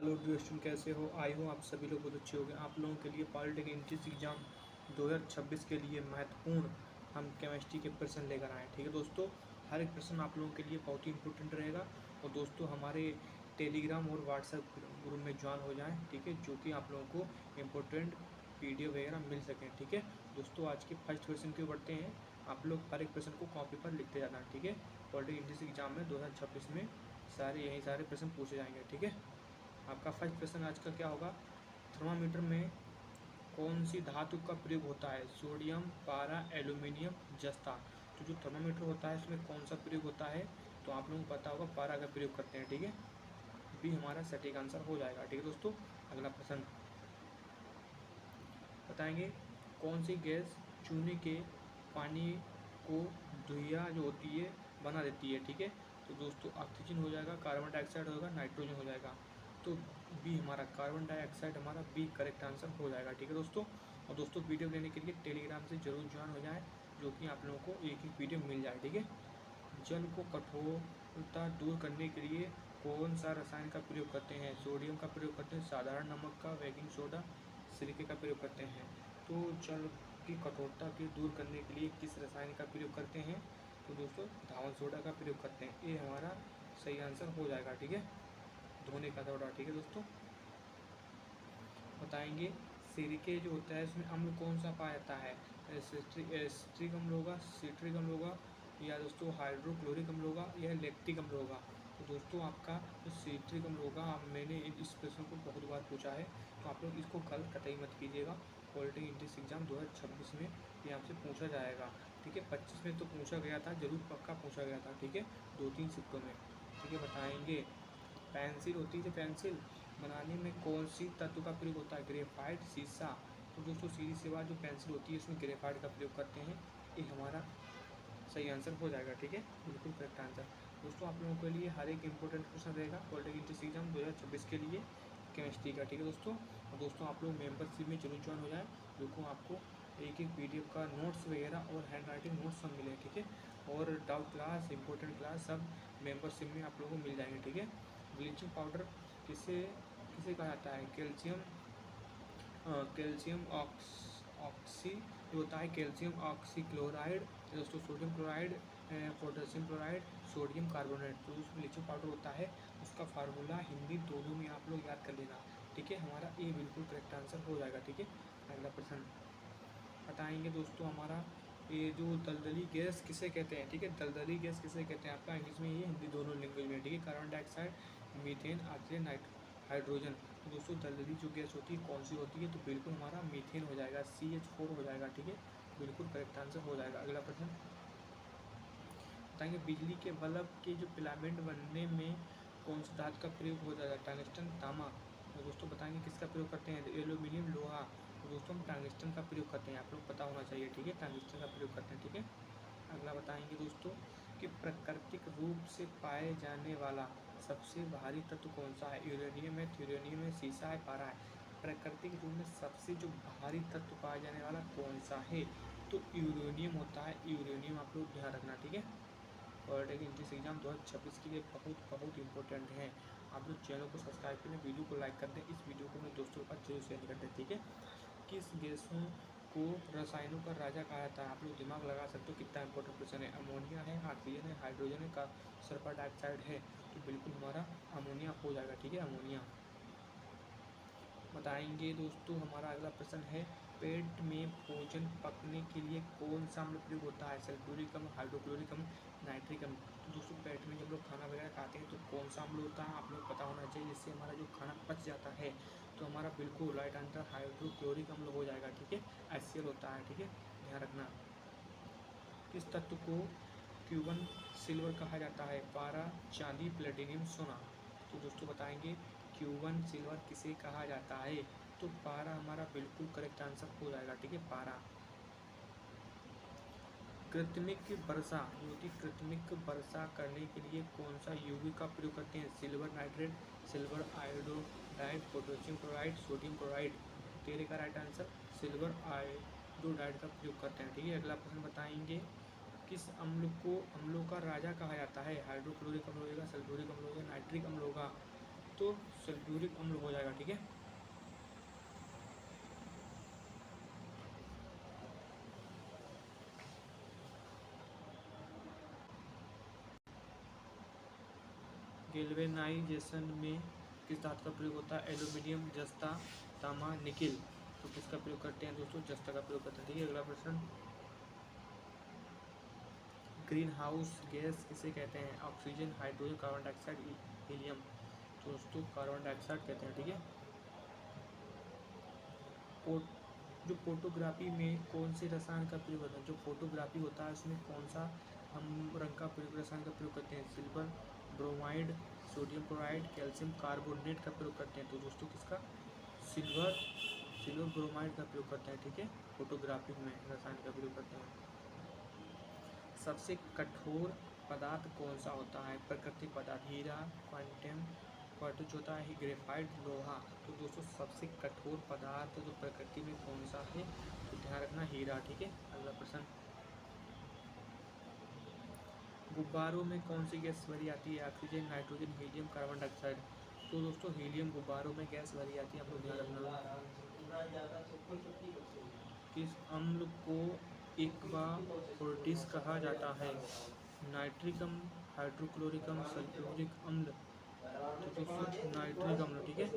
Hello dear student, कैसे हो? आई हो आप सभी लोग बहुत अच्छे हो गए। आप लोगों के लिए पॉलिटेक्निक एंट्रेंस एग्जाम 2026 के लिए महत्वपूर्ण हम केमिस्ट्री के प्रश्न लेकर आए। ठीक है दोस्तों, हर एक प्रश्न आप लोगों के लिए बहुत ही इंपॉर्टेंट रहेगा। और दोस्तों हमारे टेलीग्राम और व्हाट्सएप ग्रुप में ज्वाइन हो जाएं, ठीक है, जो कि आप लोगों को इम्पोर्टेंट पीडीएफ वगैरह मिल सकें। ठीक है दोस्तों, आज के फर्स्ट क्वेश्चन के बढ़ते हैं। आप लोग हर एक प्रश्न को कॉपी पर लिखते जाना। ठीक है, पॉलिटेक्निक एंट्रेंस एग्जाम में 2026 में सारे प्रश्न पूछे जाएंगे। ठीक है, आपका फर्स्ट प्रश्न आज का क्या होगा? थर्मामीटर में कौन सी धातु का प्रयोग होता है? सोडियम, पारा, एल्यूमिनियम, जस्ता। तो जो थर्मामीटर होता है इसमें कौन सा प्रयोग होता है? तो आप लोगों को पता होगा पारा का प्रयोग करते हैं। ठीक है, बी हमारा सटीक आंसर हो जाएगा। ठीक है दोस्तों, अगला प्रश्न बताएंगे। कौन सी गैस चूने के पानी को धुइयाँ जो होती है बना देती है? ठीक है, तो दोस्तों ऑक्सीजन हो जाएगा, कार्बन डाइऑक्साइड होगा, नाइट्रोजन हो जाएगा। तो बी हमारा कार्बन डाइऑक्साइड हमारा बी करेक्ट आंसर हो जाएगा। ठीक है दोस्तों, और दोस्तों वीडियो लेने के लिए टेलीग्राम से जरूर ज्वाइन हो जाए, जो कि आप लोगों को एक वीडियो मिल जाए। ठीक है, जल को कठोरता दूर करने के लिए कौन सा रसायन का प्रयोग करते हैं? सोडियम का प्रयोग करते हैं, साधारण नमक का, बेकिंग सोडा, सिरके का प्रयोग करते हैं। तो जल की कठोरता के दूर करने के लिए किस रसायन का प्रयोग करते हैं? तो दोस्तों धावन सोडा का प्रयोग करते हैं। ये हमारा सही आंसर हो जाएगा। ठीक है, धोने का सोडा। ठीक है दोस्तों, बताएंगे। सिरके जो होता है इसमें अम्ल कौन सा पाया जाता है? एस्ट्रिक अम्ल होगा, सिट्रिक अम्ल होगा, या दोस्तों हाइड्रोक्लोरिक अम्ल होगा, या लैक्टिक अम्ल होगा। तो दोस्तों आपका जो सिट्रिक अम्ल होगा, मैंने इस प्रश्न को बहुत बार पूछा है, तो आप लोग इसको गलत कतई मत कीजिएगा। पॉलिटेक्निक एंट्रेंस एग्जाम 2026 में ये आपसे पूछा जाएगा। ठीक है, 25 में तो पूछा गया था, जरूर पक्का पूछा गया था। ठीक है, 2-3 सिक्कों में। ठीक है, बताएंगे। पेंसिल होती है, पेंसिल बनाने में कौन सी तत्व का प्रयोग होता है? ग्रेफाइट, शीशा। तो दोस्तों सीधी सी बात, जो पेंसिल होती है इसमें ग्रेफाइट का प्रयोग करते हैं। ये हमारा सही आंसर हो जाएगा। ठीक है, बिल्कुल करेक्ट आंसर। दोस्तों आप लोगों के लिए हर एक इंपॉर्टेंट क्वेश्चन रहेगा पॉलिटेक्निक एंट्रेंस एग्जाम 2026 के लिए केमिस्ट्री का। ठीक है दोस्तों, और दोस्तों आप लोग मेंबरशिप में जरूर ज्वाइन हो जाए, जो को आपको एक पीडीएफ का नोट्स वगैरह और हैंड राइटिंग नोट्स सब मिले। ठीक है, और डाउट क्लास, इंपॉर्टेंट क्लास सब मेंबरशिप में आप लोगों को मिल जाएंगे। ठीक है, ब्लीचिंग पाउडर किसे किसे कहा जाता है? कैल्शियम ऑक्सी जो होता है, कैल्शियम ऑक्सी क्लोराइड, दोस्तों sodium chloride, potassium chloride, sodium carbonate. तो उस ब्लीचिंग पाउडर होता है, उसका फार्मूला हिंदी दोनों में आप लोग याद कर लेना। ठीक है, हमारा ए बिल्कुल करेक्ट आंसर हो जाएगा। ठीक है, अगला प्रश्न बताएंगे दोस्तों। हमारा ये जो दलदली गैस किसे कहते हैं? ठीक है, दलदली गैस किसे कहते हैं? आपका इंग्लिश में ये, हिंदी दोनों लैंग्वेज में। ठीक है, carbon dioxide, methane, oxygen, hydrogen. तो दोस्तों दलदली जो गैस होती है कौन सी होती है? तो बिल्कुल हमारा मीथेन हो जाएगा, CH4 हो जाएगा। ठीक है, बिल्कुल करेक्ट आंसर हो जाएगा। अगला प्रश्न बताएंगे। बिजली के बल्ब के जो फिलामेंट बनने में कौन सी धातु का प्रयोग हो जाएगा? टंगस्टन, तांबा। तो दोस्तों बताएंगे किसका प्रयोग करते हैं? एल्यूमिनियम, लोहा। तो दोस्तों हम टंगस्टन का प्रयोग करते हैं, आप लोग पता होना चाहिए। ठीक है, टंगस्टन का प्रयोग करते हैं। ठीक है, अगला बताएंगे दोस्तों कि प्राकृतिक रूप से पाए जाने वाला सबसे भारी तत्व कौन सा है? यूरेनियम है, थ्योरियम है, सीसा है, पारा है। प्राकृतिक रूप में सबसे जो भारी तत्व पाया जाने वाला कौन सा है? तो यूरेनियम होता है, यूरेनियम आप लोग ध्यान रखना। ठीक है, पॉलिटेक्निक एंट्रेंस एग्जाम 2026 के लिए बहुत बहुत इंपॉर्टेंट है। आप लोग चैनल को सब्सक्राइब करें, वीडियो को लाइक कर दें, इस वीडियो को अपने दोस्तों के पास जरूर शेयर कर दें। ठीक है, किस गैसों को रसायनों का राजा कहा जाता है? आप लोग दिमाग लगा सकते हो, कितना इंपॉर्टेंट क्वेश्चन है। अमोनिया है, ऑक्सीजन है, हाइड्रोजन है, का सल्फर डाइऑक्साइड है। तो बिल्कुल हमारा अमोनिया हो जाएगा। ठीक है, अमोनिया बताएंगे दोस्तों। हमारा अगला प्रश्न है, पेट में भोजन पकने के लिए कौन सा अम्ल प्रयोग होता है? सल्फ्यूरिक अम्ल, हाइड्रोक्लोरिक अम्ल, नाइट्रिक अम्ल। तो दोस्तों पेट में जब लोग खाना वगैरह खाते हैं तो कौन सा अम्ल होता है? आप लोग पता होना चाहिए, जिससे हमारा जो खाना पच जाता है। तो हमारा बिल्कुल राइट आंसर हाइड्रोक्लोरिक अम्ल हो जाएगा। ठीक है, HCl होता है। ठीक है, ध्यान रखना। किस तत्व को क्यूबन सिल्वर कहा जाता है? पारा, चांदी, प्लेटिनियम, सोना। तो दोस्तों बताएंगे क्यूबन सिल्वर किसे कहा जाता है? तो पारा हमारा बिल्कुल करेक्ट आंसर हो जाएगा। ठीक है, पारा। कृत्रिमिक वर्षा जो होती है, कृत्रिमिक वर्षा करने के लिए कौन सा यूवी का प्रयोग करते हैं? Silver nitrate, silver iodide, potassium chloride, sodium chloride. तेरे का राइट आंसर सिल्वर आयोडाइड का प्रयोग करते हैं। ठीक है, अगला प्रश्न बताएंगे। किस अम्ल को अम्लों का राजा कहा जाता है? हाइड्रोक्लोरिक अम्ल होगा, सल्फ्यूरिक अम्ल होगा, नाइट्रिक अम्ल होगा। तो सल्फ्यूरिक अम्ल ठीक है। गैल्वेनाइजेशन में किस धातु का प्रयोग होता है? एल्यूमिनियम, जस्ता, तांबा, निकिल। तो किसका प्रयोग करते हैं दोस्तों? जस्ता का प्रयोग करते हैं। ठीक है, अगला प्रश्न, ग्रीन हाउस गैस किसे कहते हैं? Oxygen, hydrogen, carbon dioxide, helium. तो दोस्तों कार्बन डाइऑक्साइड कहते हैं। ठीक है। जो फोटोग्राफी में कौन से रसायन का प्रयोग होता है? जो फोटोग्राफी होता है उसमें कौन सा हम रंग का प्रयोग, रसायन का प्रयोग करते हैं? Silver, bromide, sodium chloride, calcium carbonate का प्रयोग करते हैं। तो दोस्तों किसका? सिल्वर ब्रोमाइड का प्रयोग करते हैं। ठीक है, फोटोग्राफी में रसायन का प्रयोग करते हैं। सबसे कठोर पदार्थ कौन सा होता है? प्राकृतिक पदार्थ, हीरा, क्वांटम क्वार्टज होता है, ग्रेफाइट, लोहा। तो दोस्तों सबसे कठोर पदार्थ जो प्रकृति में कौन सा है? तो ध्यान रखना हीरा। ठीक है, अगला प्रश्न, गुब्बारों में कौन सी गैस भरी आती है? Oxygen, nitrogen, helium, carbon dioxide. तो दोस्तों हीलियम गुब्बारों में गैस भरी आती है, आप लोग ध्यान रखना। किस अम्ल को एक्वा फोर्टिस कहा जाता है? नाइट्रिक अम्ल, हाइड्रोक्लोरिक अम्ल, सल्फ्यूरिक अम्ल। तो दोस्तों नाइट्रिक अम्ल। ठीक है।